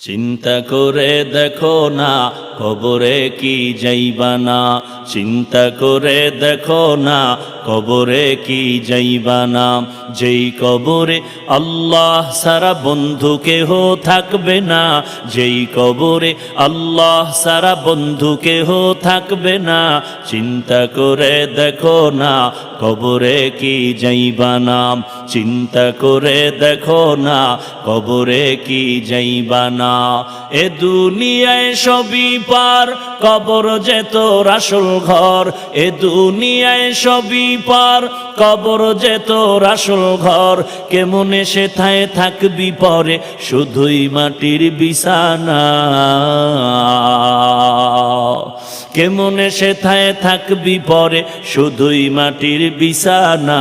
চিন্তা করে দেখো না কবরে কি যাইবা না, চিন্তা করে দেখো না কবরে কি যাইবা না। যেই কবরে আল্লাহ সারা বন্ধু কেহ থাকবে না, যেই কবরে আল্লাহ সারা বন্ধু কেহ থাকবে না। চিন্তা করে দেখো না কবরে কি যাইবা না, চিন্তা করে দেখো না কবরে কি যাইবা না। এ দুনিয়ায় সবই পার, কবর যে তোর আসল ঘর। এ দুনিয়ায় সবই পার, কবর যে তোর আসল ঘর। কেমনে সেথায় থাকবি পরে, শুধুই মাটির বিছানা। কেমনে সেথায় থাকবি পরে, শুধুই মাটির বিছানা।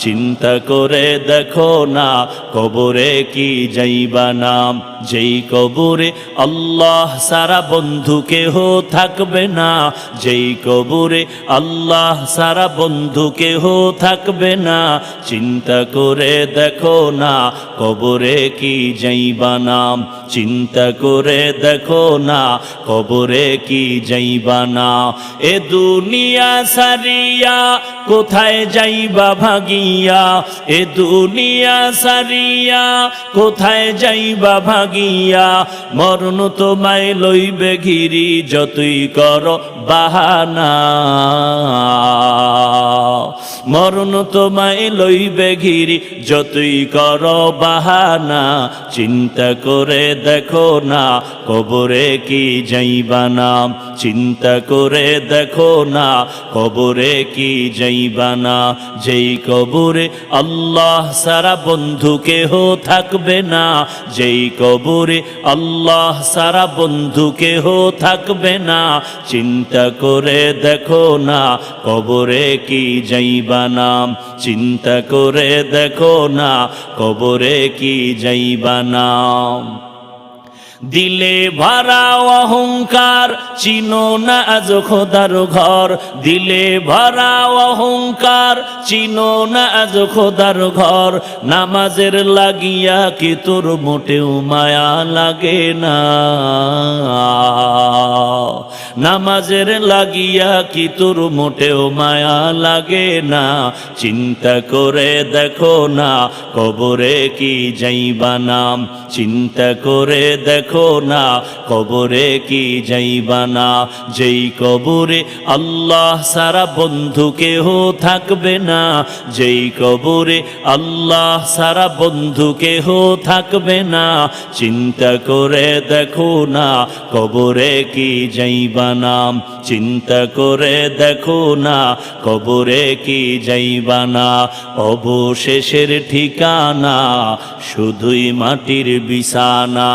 চিন্তা করে দেখো না কবরে কি যাইবা না, যেই কবরে আল্লাহ সারা বন্ধু কেহ থাকবে না, যেই কবরে আল্লাহ সারা বন্ধু কেহ থাকবে না। চিন্তা করে দেখো না কবরে কি যাইবা না, চিন্তা করে দেখো না কবরে কি যাইবা না। এ দুনিয়া সারিয়া কোথায় যাইবা ভাগিয়া, এ দুনিয়া সারিয়া কোথায় যাইবা ভাগিয়া। মরণ তোমায় লইবে ঘিরি, যতই করো বাহানা। মরণ তোমায় লইবে ঘিরি, যতই করো বাহানা। চিন্তা করে দেখো না কবরে কি যাইবা না, চিন্তা করে দেখো না কবরে কি যাইবা না। যেই কবরে আল্লাহ সারা বন্ধু কেহ থাকবে না, যেই কবরে আল্লাহ সারা বন্ধু কেহ থাকবে না। চিন্তা করে দেখো না কবরে কি যাইবা না, চিন্তা করে দেখো না কবরে কি যাইবা না। দিলে ভরা অহংকার, চিনো না আজ খোদার ঘর। দিলে ভরা অহংকার, চিনো না আজ খোদার ঘর। নামাজের লাগিয়া কি তোর মোটেও মায়া লাগে না, নামাজের লাগিয়া কি তোর মোটেও মায়া লাগে না। চিন্তা করে দেখো না কবরে কি যাইবা না, চিন্তা করে দেখো না কবরে কি যাইবা না। যেই কবরে আল্লাহ সারা বন্ধু কেহ থাকবে না, যেই কবরে আল্লাহ সারা বন্ধু কেহ থাকবে না। চিন্তা করে দেখো না কবরে কি যাইবা না, চিন্তা করে দেখো না কবরে কি যাইবা না। অবশেষের ঠিকানা শুধুই মাটির বিছানা।